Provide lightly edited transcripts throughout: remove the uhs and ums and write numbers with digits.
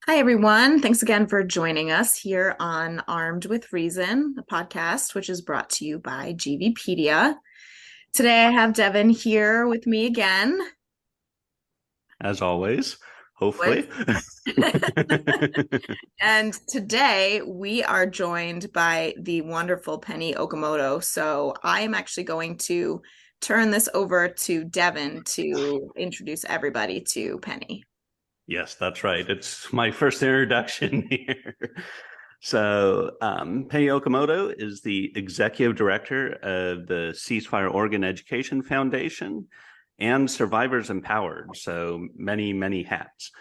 Hi, everyone. Thanks again for joining us here on Armed with Reason, a podcast which is brought to you by GVpedia. Today I have Devin here with me again. As always, What? hopefully. And today we are joined by the wonderful Penny Okamoto. So I am actually going to turn this over to Devin to introduce everybody to Penny. Yes, that's right. It's my first introduction here. Penny Okamoto is the executive director of the Ceasefire Oregon Education Foundation and Survivors Empowered. So many, many hats.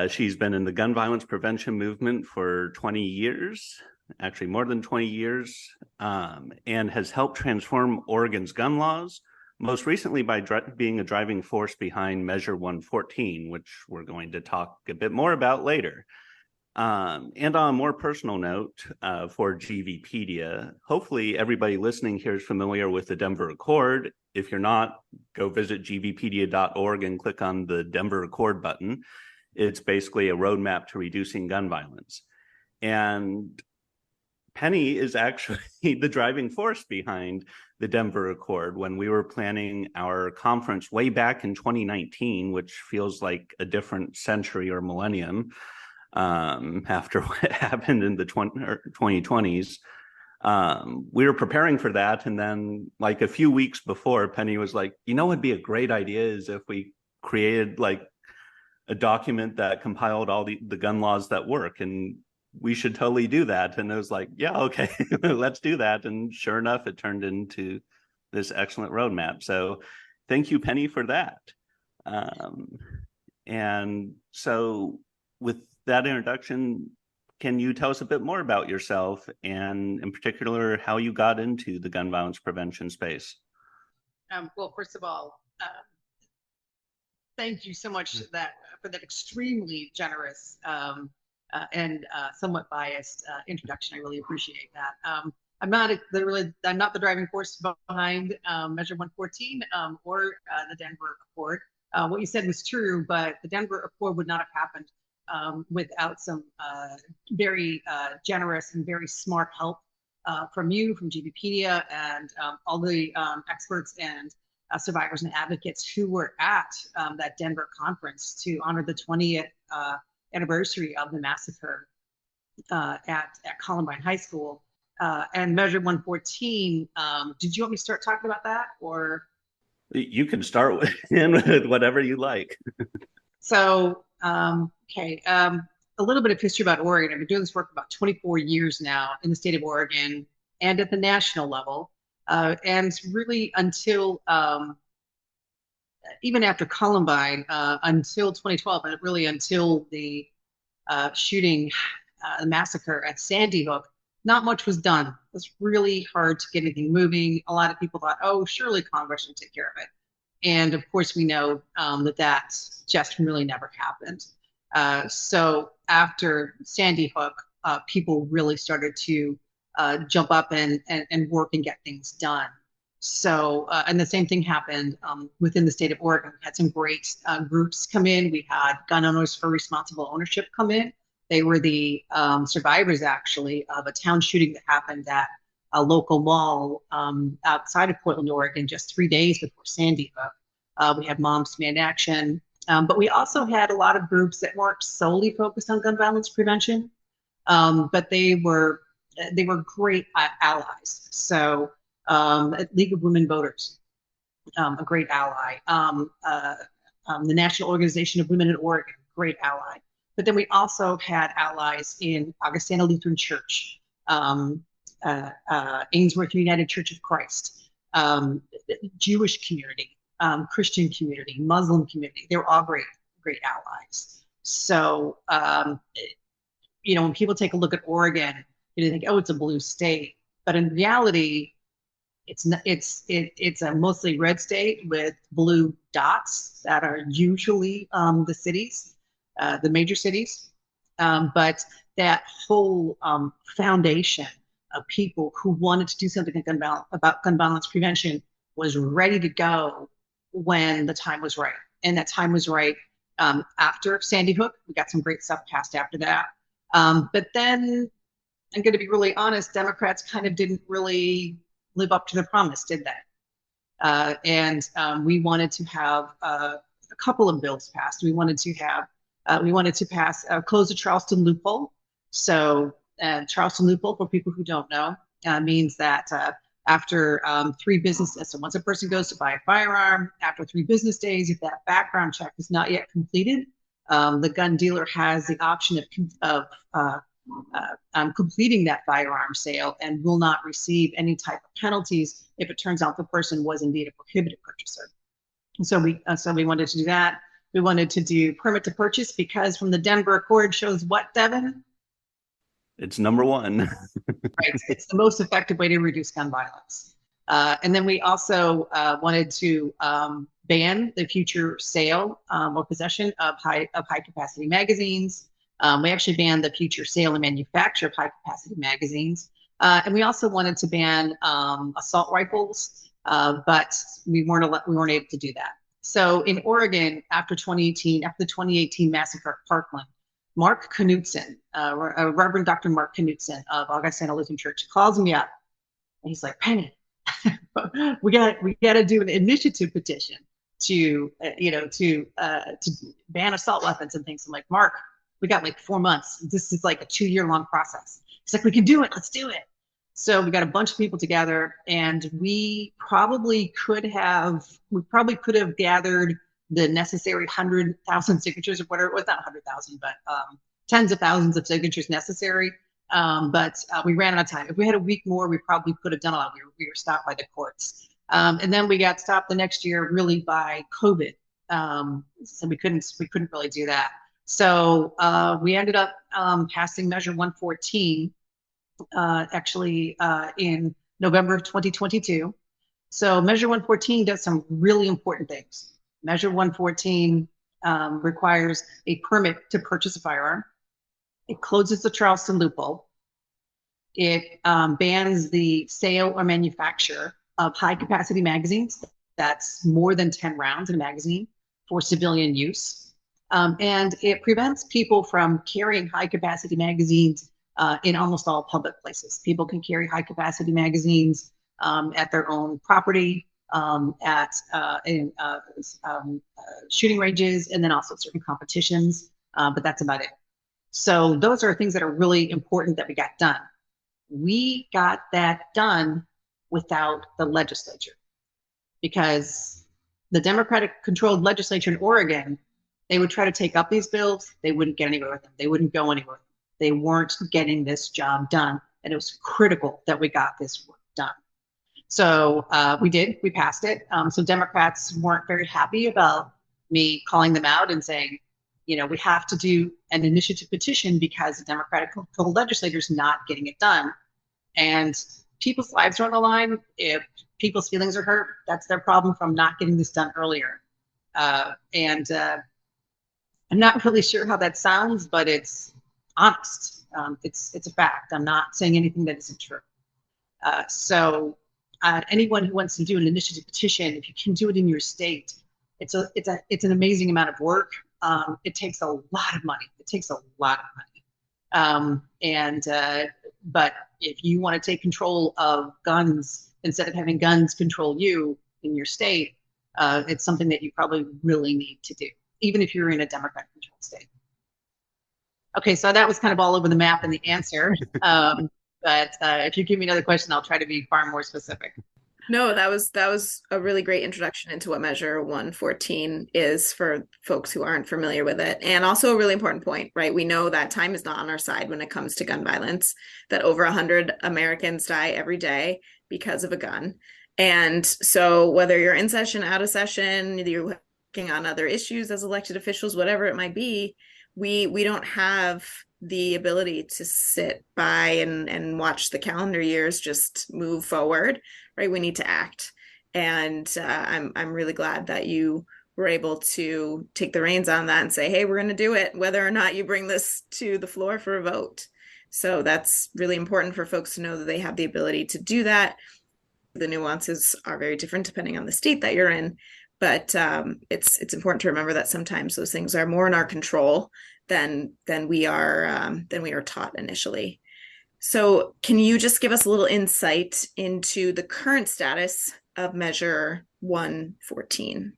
She's been in the gun violence prevention movement for 20 years, actually more than 20 years, and has helped transform Oregon's gun laws, most recently by being a driving force behind Measure 114, which we're going to talk a bit more about later. And on a more personal note, for GVpedia, hopefully everybody listening here is familiar with the Denver Accord. If you're not, go visit gvpedia.org and click on the Denver Accord button. It's basically a roadmap to reducing gun violence. And Penny is actually the driving force behind the Denver Accord. When we were planning our conference way back in 2019, which feels like a different century or millennium, after what happened in the 2020s. We were preparing for that. And then like a few weeks before, Penny was like, what'd be a great idea is if we created like a document that compiled all the gun laws that work, and we should totally do that. And it was like, yeah, okay, let's do that. And sure enough, it turned into this excellent roadmap. So thank you, Penny, for that. And so with that introduction, can you tell us a bit more about yourself and in particular how you got into the gun violence prevention space? Well, first of all, thank you so much for that extremely generous and somewhat biased introduction. I really appreciate that. I'm not the driving force behind Measure 114 or the Denver Accord. What you said was true, but the Denver Accord would not have happened without some very generous and very smart help from you, from GVpedia, and all the experts and survivors and advocates who were at that Denver conference to honor the 20th anniversary of the massacre at Columbine High School. And Measure 114, did you want me to start talking about that, or? You can start with whatever you like. So, okay, a little bit of history about Oregon. I've been doing this work about 24 years now in the state of Oregon and at the national level. And really until, even after Columbine, until 2012, and really until the shooting, the massacre at Sandy Hook, not much was done. It was really hard to get anything moving. A lot of people thought, oh, surely Congress will take care of it. And of course, we know that just really never happened. So after Sandy Hook, people really started to jump up and work and get things done. So, and the same thing happened within the state of Oregon. We had some great groups come in. We had Gun Owners for Responsible Ownership come in. They were the survivors, actually, of a town shooting that happened at a local mall outside of Portland, Oregon, just 3 days before Sandy Hook. We had Moms Demand Action, but we also had a lot of groups that weren't solely focused on gun violence prevention, but they were great allies. So, League of Women Voters, a great ally. The National Organization of Women in Oregon, great ally. But then we also had allies in Augustana Lutheran Church, Ainsworth United Church of Christ, Jewish community, Christian community, Muslim community. They were all great allies. So, when people take a look at Oregon, they think, oh, it's a blue state. But in reality, it's a mostly red state with blue dots that are usually the cities, the major cities. But that whole foundation of people who wanted to do something about gun violence prevention was ready to go when the time was right. And that time was right after Sandy Hook. We got some great stuff passed after that. But then I'm going to be really honest, Democrats kind of didn't really live up to the promise, did they? And we wanted to have a couple of bills passed. We wanted to pass close the Charleston loophole. So Charleston loophole, for people who don't know, means that after 3 business days, so once a person goes to buy a firearm, after 3 business days, if that background check is not yet completed, the gun dealer has the option of completing that firearm sale and will not receive any type of penalties if it turns out the person was indeed a prohibited purchaser. And so we wanted to do that. We wanted to do permit to purchase because from the Denver Accord shows what, Devin? It's number one. Right. It's the most effective way to reduce gun violence. And then we also wanted to ban the future sale or possession of high capacity magazines. We actually banned the future sale and manufacture of high capacity magazines. And we also wanted to ban assault rifles, but we weren't able to do that. So in Oregon, after the 2018 massacre at Parkland, Mark Knutson, Reverend Dr. Mark Knutson of Augustana Lutheran Church, calls me up, and he's like, "Penny, we got to do an initiative petition to ban assault weapons and things." I'm like, "Mark, we got like 4 months. This is like a 2-year long process." He's like, "We can do it. Let's do it." So we got a bunch of people together, and we probably could have gathered the necessary 100,000 signatures or whatever it was, not 100,000, but tens of thousands of signatures necessary. But we ran out of time. If we had a week more, we probably could have done a lot. We were stopped by the courts. And then we got stopped the next year really by COVID. So we couldn't really do that. So we ended up passing Measure 114 in November of 2022. So Measure 114 does some really important things. Measure 114 requires a permit to purchase a firearm. It closes the Charleston loophole. It bans the sale or manufacture of high capacity magazines. That's more than 10 rounds in a magazine for civilian use. And it prevents people from carrying high capacity magazines in almost all public places. People can carry high capacity magazines at their own property, in shooting ranges, and then also certain competitions, but that's about it. So those are things that are really important that we got done. We got that done without the legislature, because the Democratic controlled legislature in Oregon, they would try to take up these bills. They wouldn't get anywhere with them. They wouldn't go anywhere. They weren't getting this job done. And it was critical that we got this work done. So we passed it. So Democrats weren't very happy about me calling them out and saying, we have to do an initiative petition because the Democratic controlled legislature is not getting it done. And people's lives are on the line. If people's feelings are hurt, that's their problem from not getting this done earlier. And I'm not really sure how that sounds, but it's honest. It's a fact. I'm not saying anything that isn't true. So anyone who wants to do an initiative petition, if you can do it in your state, it's an amazing amount of work. It takes a lot of money. But if you want to take control of guns instead of having guns control you in your state, it's something that you probably really need to do, even if you're in a Democratic-controlled state. Okay, so that was kind of all over the map in the answer. But if you give me another question, I'll try to be far more specific. No, that was a really great introduction into what Measure 114 is for folks who aren't familiar with it. And also a really important point, right? We know that time is not on our side when it comes to gun violence, that over 100 Americans die every day because of a gun. And so whether you're in session, out of session, you're working on other issues as elected officials, whatever it might be, we don't have the ability to sit by and watch the calendar years just move forward, right? We need to act. And I'm really glad that you were able to take the reins on that and say, hey, we're going to do it, whether or not you bring this to the floor for a vote. So that's really important for folks to know that they have the ability to do that. The nuances are very different depending on the state that you're in, But it's important to remember that sometimes those things are more in our control than we are taught initially. So, can you just give us a little insight into the current status of Measure 114?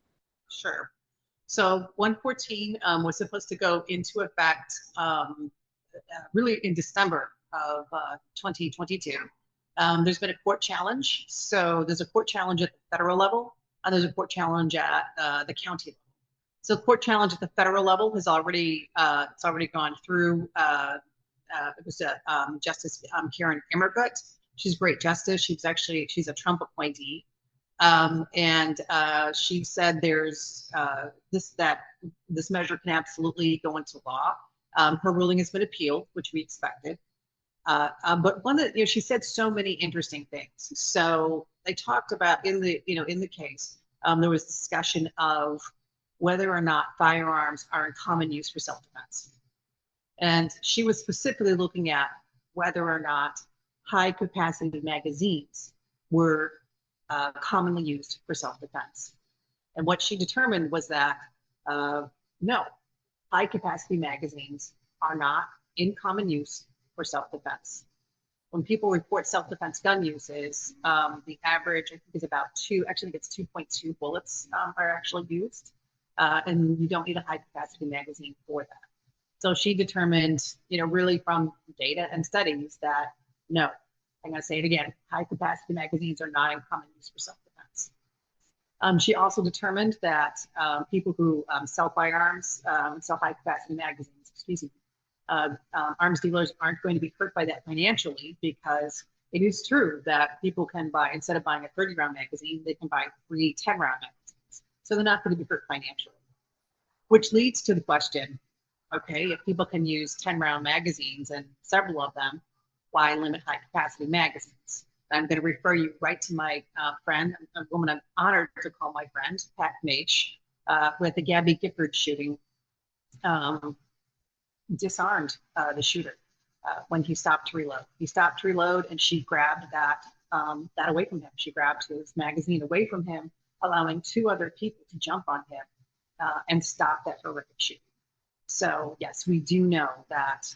Sure. So 114 was supposed to go into effect really in December of 2022. There's been a court challenge. So there's a court challenge at the federal level, and there's a court challenge at the county level. So court challenge at the federal level has already it's already gone through. It was Justice Karen Immergut. She's a great justice. She's a Trump appointee. And she said this measure can absolutely go into law. Her ruling has been appealed, which we expected. But she said so many interesting things. So they talked about in the case, there was discussion of whether or not firearms are in common use for self-defense. And she was specifically looking at whether or not high capacity magazines were commonly used for self-defense. And what she determined was that no, high capacity magazines are not in common use for self-defense. When people report self-defense gun uses, the average I think is about actually it's 2.2 bullets are actually used. And you don't need a high capacity magazine for that. So she determined, really from data and studies that no, I'm going to say it again, high capacity magazines are not in common use for self-defense. She also determined that people who sell firearms, sell high capacity magazines, arms dealers aren't going to be hurt by that financially, because it is true that people can buy, instead of buying a 30-round magazine, they can buy 3 10-round magazines. So they're not going to be hurt financially, which leads to the question, okay, if people can use 10-round magazines and several of them, why limit high capacity magazines? I'm going to refer you right to my friend, a woman I'm honored to call my friend, Pat Mage, with the Gabby Gifford shooting, disarmed the shooter when he stopped to reload. He stopped to reload, and she grabbed that away from him. She grabbed his magazine away from him, allowing 2 other people to jump on him and stop that horrific shooting. So yes, we do know that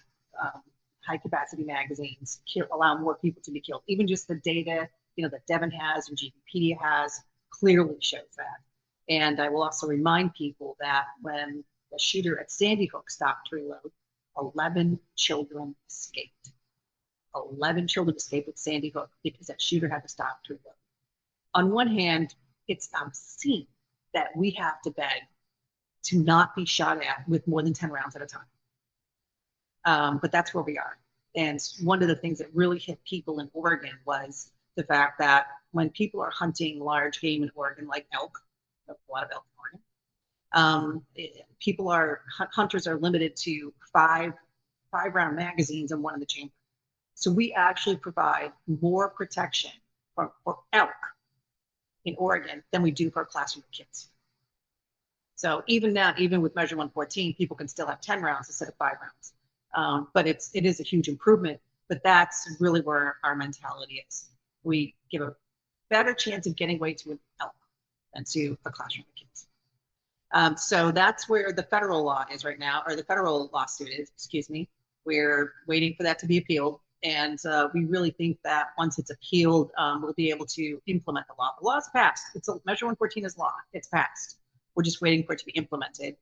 high capacity magazines allow more people to be killed. Even just the data, that Devin has and GBpedia has clearly shows that. And I will also remind people that when the shooter at Sandy Hook stopped to reload, 11 children escaped. 11 children escaped at Sandy Hook because that shooter had to stop to reload. On one hand, it's obscene that we have to beg to not be shot at with more than 10 rounds at a time. But that's where we are. And one of the things that really hit people in Oregon was the fact that when people are hunting large game in Oregon, like elk, a lot of elk in Oregon, hunters are limited to 5-round magazines and 1 in the chamber. So we actually provide more protection for elk in Oregon than we do for classroom kids. So even now, even with Measure 114, people can still have 10 rounds instead of 5 rounds. But it is a huge improvement. But that's really where our mentality is. We give a better chance of getting away to an elk than to a classroom of kids. So that's where the federal law is right now, or the federal lawsuit is, excuse me. We're waiting for that to be appealed. And we really think that once it's appealed, we'll be able to implement the law. The law's passed. Measure 114 is law. It's passed. We're just waiting for it to be implemented.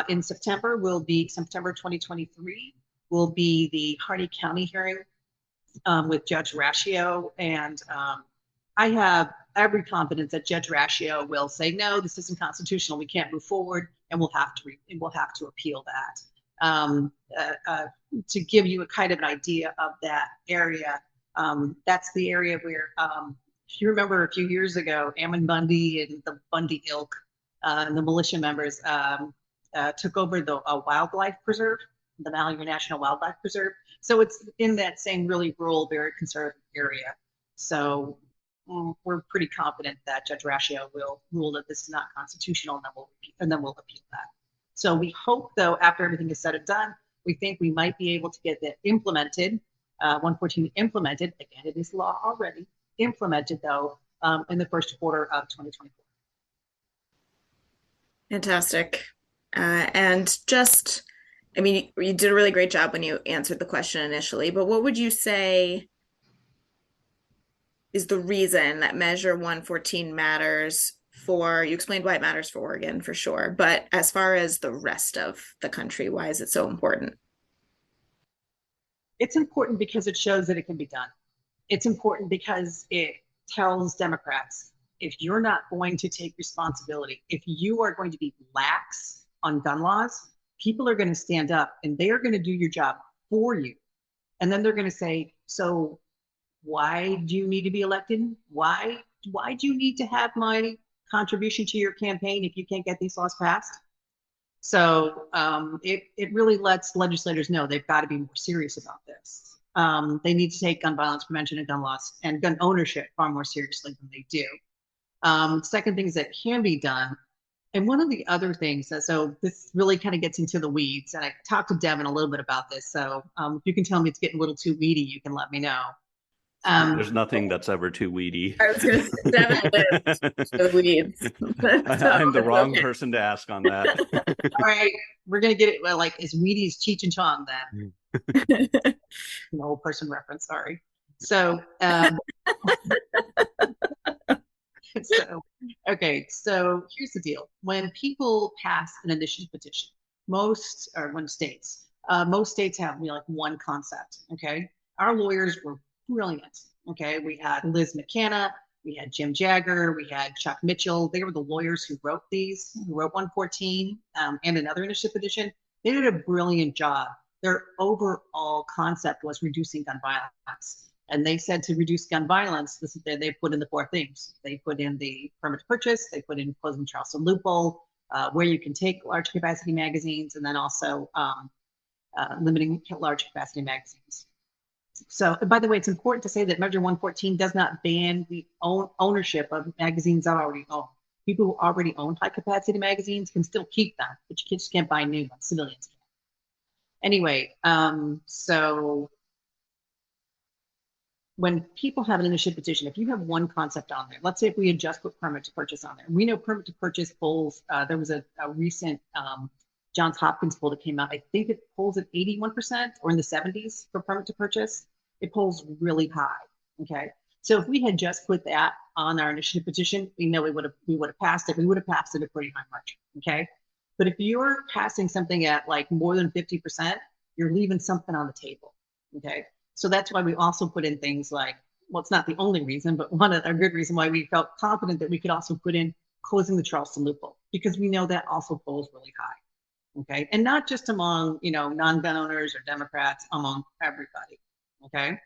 In September 2023, will be the Hardy County hearing with Judge Ratio. And I have every confidence that Judge Ratio will say, no, this isn't constitutional. We can't move forward, and we'll have to appeal that. To give you a kind of an idea of that area, that's the area where, if you remember a few years ago, Ammon Bundy and the Bundy ilk and the militia members took over the wildlife preserve, the Malheur National Wildlife Preserve. So it's in that same really rural, very conservative area. So we're pretty confident that Judge Ratio will rule that this is not constitutional, and then we'll appeal that. So we hope, though, after everything is said and done, we think we might be able to get that implemented, 114 implemented. Again, it is law already, implemented, though, in the first quarter of 2024. Fantastic. And just, I mean, you did a really great job when you answered the question initially, but what would you say is the reason that Measure 114 matters for, you explained why it matters for Oregon for sure, but as far as the rest of the country, why is it so important? It's important because it shows that it can be done. It's important because it tells Democrats, if you're not going to take responsibility, if you are going to be lax on gun laws, people are going to stand up and they are going to do your job for you. And then they're going to say, so why do you need to be elected? Why do you need to have my contribution to your campaign if you can't get these laws passed? So it really lets legislators know they've got to be more serious about this. They need to take gun violence prevention and gun loss and gun ownership far more seriously than they do. Second things that can be done, and one of the other things that, so this really kind of gets into the weeds, and I talked to Devin a little bit about this. So if you can tell me it's getting a little too weedy, you can let me know. There's nothing that's ever too weedy. I was going to say, Devin lives the weeds. I'm the wrong person to ask on that. All right, we're gonna get it like as weedy as Cheech and Chong then. An old person reference, sorry. So, so okay, so here's the deal. When people pass an initiative petition, most states have like one concept. Okay, our lawyers were brilliant. Okay, we had Liz McCanna, we had Jim Jagger, we had Chuck Mitchell. They were the lawyers who wrote 114 and another initiative petition. They did a brilliant job. Their overall concept was reducing gun violence. And they said to reduce gun violence, they put in the four things. They put in the permit to purchase, they put in closing the Charleston loophole, where you can take large capacity magazines, and then also limiting large capacity magazines. So, by the way, it's important to say that Measure 114 does not ban the ownership of magazines that already own. People who already own high capacity magazines can still keep them, but you just can't buy new ones. Civilians can. Anyway, so when people have an initiative petition, if you have one concept on there, let's say if we had just put permit to purchase on there, we know permit to purchase polls. There was a recent Johns Hopkins poll that came out. I think it polls at 81% or in the 70s for permit to purchase. It polls really high. Okay, so if we had just put that on our initiative petition, we know we would have passed it. We would have passed it at a pretty high margin. Okay, but if you're passing something at like more than 50%, you're leaving something on the table. Okay, so that's why we also put in things like, well, it's not the only reason, but a good reason why we felt confident that we could also put in closing the Charleston loophole, because we know that also polls really high. Okay, and not just among non-gun owners or Democrats, among everybody. Okay,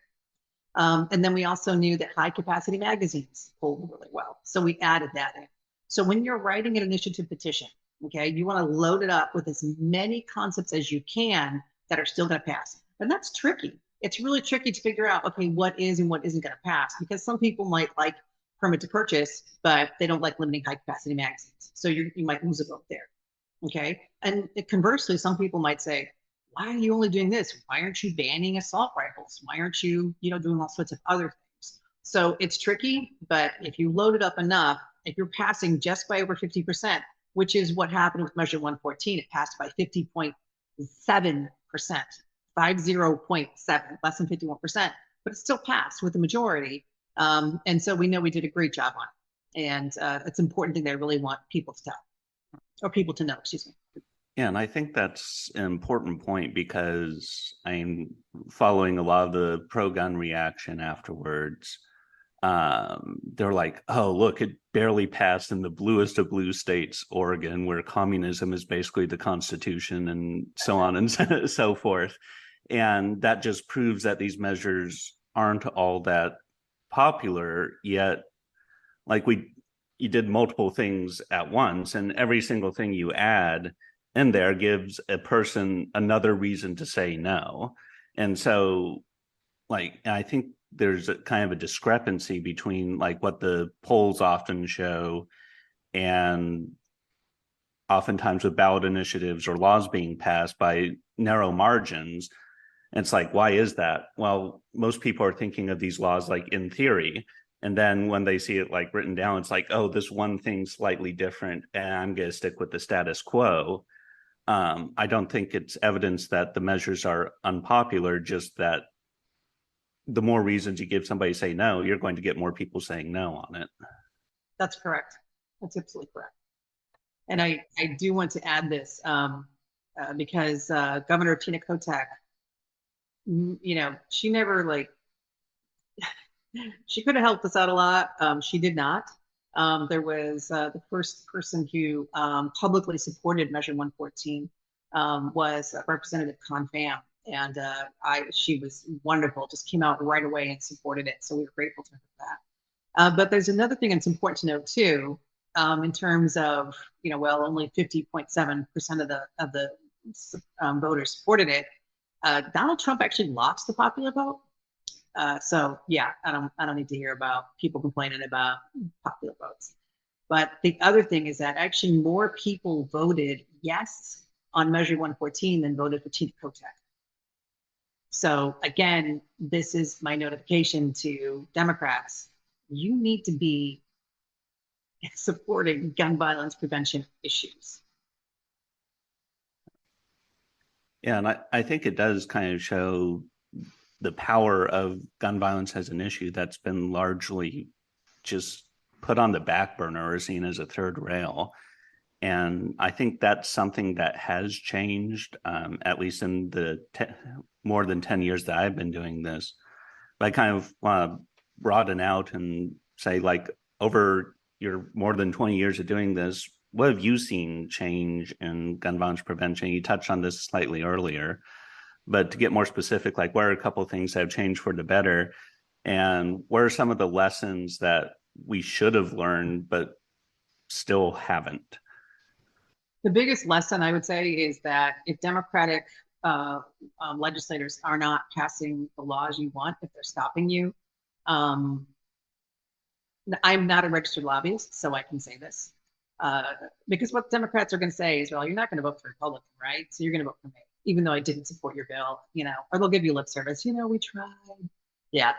and then we also knew that high capacity magazines polled really well, so we added that in. So when you're writing an initiative petition, okay, you want to load it up with as many concepts as you can that are still going to pass, and that's tricky. It's really tricky to figure out, okay, what is and what isn't going to pass, because some people might like permit to purchase, but they don't like limiting high capacity magazines, so you might lose a vote there. Okay. And conversely, some people might say, why are you only doing this? Why aren't you banning assault rifles? Why aren't you, doing all sorts of other things? So it's tricky, but if you load it up enough, if you're passing just by over 50%, which is what happened with Measure 114, it passed by 50.7%, 50.7, less than 51%, but it still passed with the majority. And so we know we did a great job on it. And it's an important thing that I really want people to tell. Or people to know, excuse me. Yeah, and I think that's an important point, because I'm following a lot of the pro-gun reaction afterwards. They're like, oh, look, it barely passed in the bluest of blue states, Oregon, where communism is basically the Constitution, and so on and so forth. And that just proves that these measures aren't all that popular yet. Like you did multiple things at once, and every single thing you add in there gives a person another reason to say no. And so, I think there's a kind of a discrepancy between like what the polls often show, and oftentimes with ballot initiatives or laws being passed by narrow margins. And it's like, why is that? Well, most people are thinking of these laws like in theory, And then when they see it like written down, it's like, oh, this one thing's slightly different, and I'm going to stick with the status quo. I don't think it's evidence that the measures are unpopular, just that the more reasons you give somebody to say no, you're going to get more people saying no on it. That's correct. That's absolutely correct. And I do want to add this because Governor Tina Kotek, she never like, she could have helped us out a lot. She did not. There was the first person who publicly supported Measure 114 was Representative Con Pham. And she was wonderful, just came out right away and supported it. So we were grateful to her for that. But there's another thing that's important to note too, in terms of, only 50.7% of the voters supported it. Donald Trump actually lost the popular vote. So yeah, I don't need to hear about people complaining about popular votes. But the other thing is that actually more people voted yes on Measure 114 than voted for Tina Kotek. So again, this is my notification to Democrats. You need to be supporting gun violence prevention issues. Yeah, and I think it does kind of show the power of gun violence as an issue that's been largely just put on the back burner or seen as a third rail. And I think that's something that has changed, at least in the more than 10 years that I've been doing this. But I kind of want to broaden out and say, like, over your more than 20 years of doing this, what have you seen change in gun violence prevention? You touched on this slightly earlier, but to get more specific, like, what are a couple of things that have changed for the better? And what are some of the lessons that we should have learned, but still haven't? The biggest lesson I would say is that if Democratic legislators are not passing the laws you want, if they're stopping you, I'm not a registered lobbyist, so I can say this. Because what Democrats are going to say is, well, you're not going to vote for Republican, right? So you're going to vote for me, even though I didn't support your bill, or they'll give you lip service. We tried. Yeah.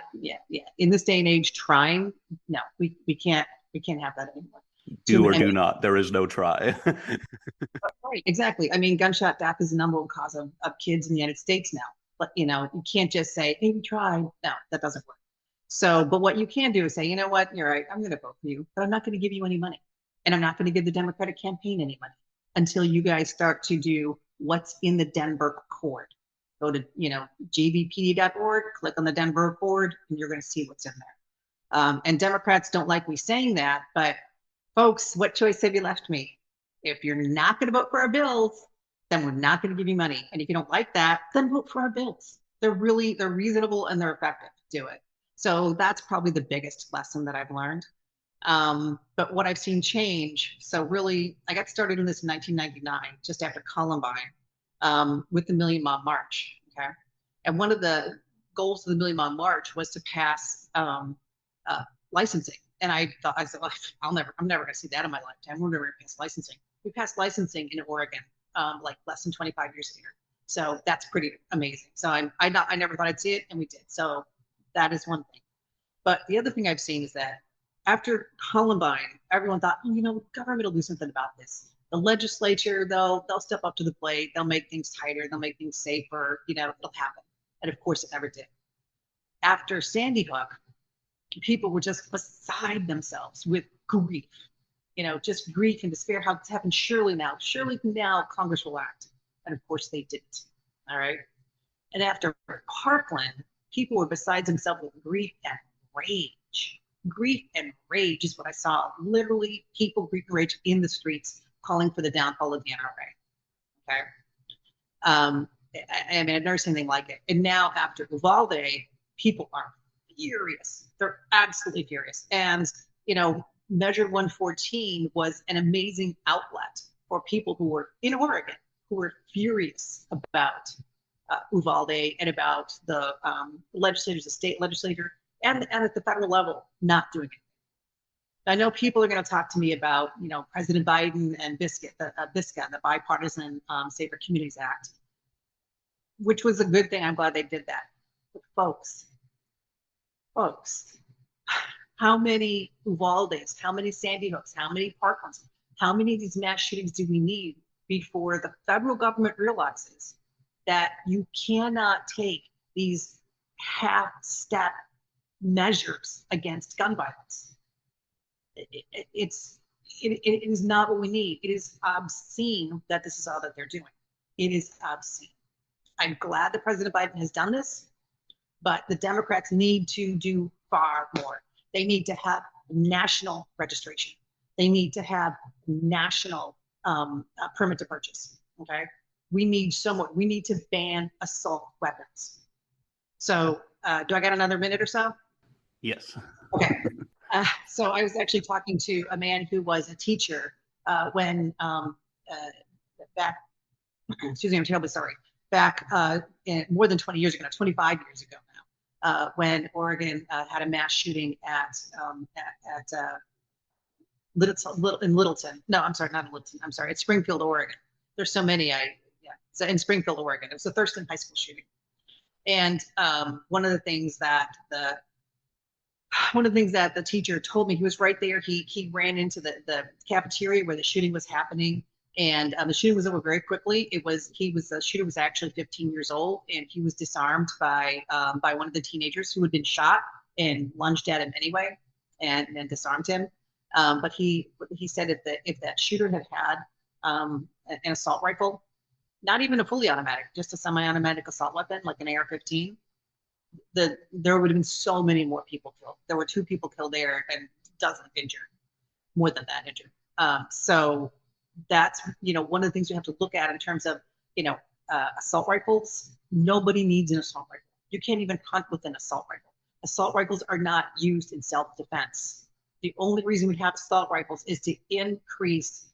In this day and age, trying, no, we can't have that anymore. Do or do not. There is no try. Right, exactly. I mean, gunshot death is the number one cause of kids in the United States now. But you can't just say, hey, we tried. No, that doesn't work. So, but what you can do is say, you know what, you're right, I'm going to vote for you, but I'm not going to give you any money. And I'm not going to give the Democratic campaign any money until you guys start to do what's in the Denver Accord. Go to, gbpd.org, click on the Denver Accord, and you're going to see what's in there. And Democrats don't like me saying that, but folks, what choice have you left me? If you're not going to vote for our bills, then we're not going to give you money. And if you don't like that, then vote for our bills. They're reasonable and they're effective. Do it. So that's probably the biggest lesson that I've learned. But what I've seen change, so really, I got started in this in 1999, just after Columbine, with the Million Mile March. Okay. And one of the goals of the Million Mile March was to pass licensing. And I said, well, I'm never going to see that in my lifetime. We're never going to pass licensing. We passed licensing in Oregon, like less than 25 years ago. So that's pretty amazing. So I never thought I'd see it, and we did. So that is one thing. But the other thing I've seen is that after Columbine, everyone thought, government will do something about this. The legislature, they'll step up to the plate. They'll make things tighter. They'll make things safer. It'll happen. And of course, it never did. After Sandy Hook, people were just beside themselves with grief, just grief and despair. How it's happened. Surely now Congress will act. And of course they didn't. All right. And after Parkland, people were beside themselves with grief and rage. Grief and rage is what I saw. Literally people grief and rage in the streets calling for the downfall of the NRA. Okay. I mean, I've never seen anything like it. And now after Uvalde, people are furious. They're absolutely furious. And, Measure 114 was an amazing outlet for people who were in Oregon, who were furious about Uvalde and about the legislators, the state legislature, and at the federal level, not doing it. I know people are going to talk to me about, President Biden and BISCA, the Bipartisan Safer Communities Act, which was a good thing. I'm glad they did that. But folks, How many Uvaldes, how many Sandy Hooks, how many Parklands, how many of these mass shootings do we need before the federal government realizes that you cannot take these half-step measures against gun violence? It is not what we need. It is obscene that this is all that they're doing. It is obscene. I'm glad that President Biden has done this, but the Democrats need to do far more. They need to have national registration. They need to have national permit to purchase. Okay, we need someone. We need to ban assault weapons. So, do I got another minute or so? Yes. Okay. So I was actually talking to a man who was a teacher when back. Excuse me, I'm terribly sorry. Back more than 20 years ago, 25 years ago now, when Oregon had a mass shooting at Littleton. No, I'm sorry, not Littleton. I'm sorry, it's Springfield, Oregon. There's so many. So in Springfield, Oregon, it was the Thurston High School shooting. And one of the things that the teacher told me, he was right there. He ran into the cafeteria where the shooting was happening, and the shooting was over very quickly. The shooter was actually 15 years old, and he was disarmed by one of the teenagers who had been shot and lunged at him anyway, and disarmed him. But he said if that shooter had had an assault rifle, not even a fully automatic, just a semi-automatic assault weapon like an AR-15, there would have been so many more people killed. There were 2 people killed there and dozens injured, more than that injured. So that's, one of the things we have to look at in terms of, assault rifles. Nobody needs an assault rifle. You can't even hunt with an assault rifle. Assault rifles are not used in self-defense. The only reason we have assault rifles is to increase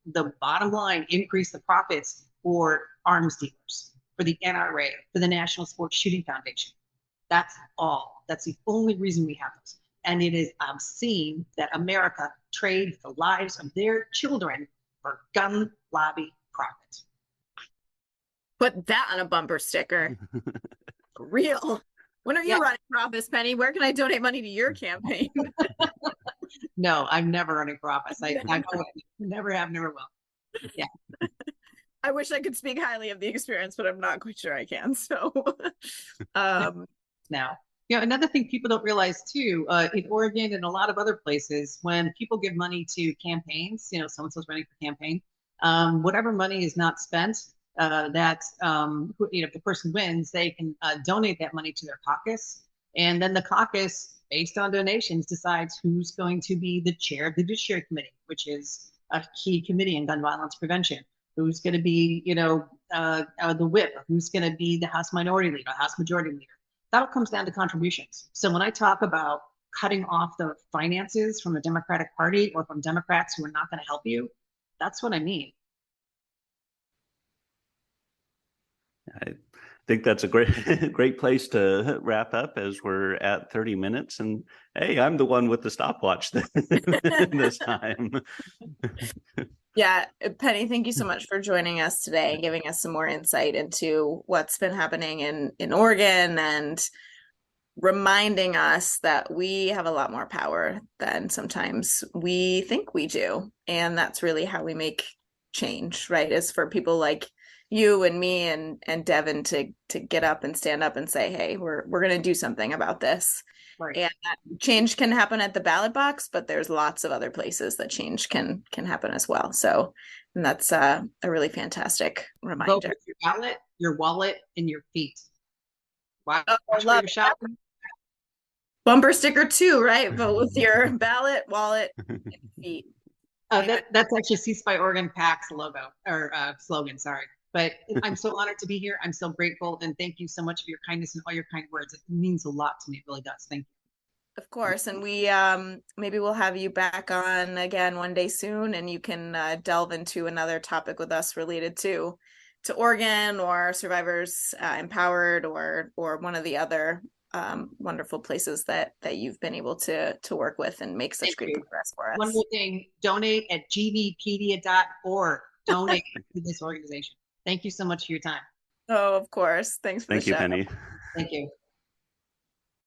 the bottom line, increase the profits for arms dealers, for the NRA, for the National Sports Shooting Foundation. That's all. That's the only reason we have those. And it is obscene that America trades the lives of their children for gun lobby profit. Put that on a bumper sticker. Real. When are you running for office, Penny? Where can I donate money to your campaign? No, I'm never running for office. I never have, never will. Yeah. I wish I could speak highly of the experience, but I'm not quite sure I can. So, now, another thing people don't realize too, in Oregon and a lot of other places, when people give money to campaigns, so-and-so's running for campaign, whatever money is not spent, if the person wins, they can donate that money to their caucus, and then the caucus, based on donations, decides who's going to be the chair of the Judiciary Committee, which is a key committee in gun violence prevention. Who's going to be, the whip? Who's going to be the House Minority Leader, House Majority Leader? That all comes down to contributions. So when I talk about cutting off the finances from the Democratic Party or from Democrats who are not going to help you, that's what I mean. I think that's a great place to wrap up, as we're at 30 minutes. And hey, I'm the one with the stopwatch this time. Yeah, Penny, thank you so much for joining us today and giving us some more insight into what's been happening in Oregon, and reminding us that we have a lot more power than sometimes we think we do. And that's really how we make change, right? Is for people like you and me and Devin to get up and stand up and say, hey, we're going to do something about this. Right. And that change can happen at the ballot box, but there's lots of other places that change can happen as well. So, and that's a really fantastic reminder. Vote with your ballot, your wallet, and your feet. Wow. I love shopping. Bumper sticker too, right? Vote with your ballot, wallet, and feet. That's actually Ceasefire Oregon PAC's logo or slogan. Sorry. But I'm so honored to be here. I'm so grateful. And thank you so much for your kindness and all your kind words. It means a lot to me. It really does. Thank you. Of course. And we maybe we'll have you back on again one day soon, and you can delve into another topic with us related to Oregon or Survivors Empowered or one of the other wonderful places that you've been able to work with and make such great progress for us. One more thing, donate at gvpedia.org. Donate to this organization. Thank you so much for your time. Oh, of course. Thanks for the show. Thank you, Penny. Thank you.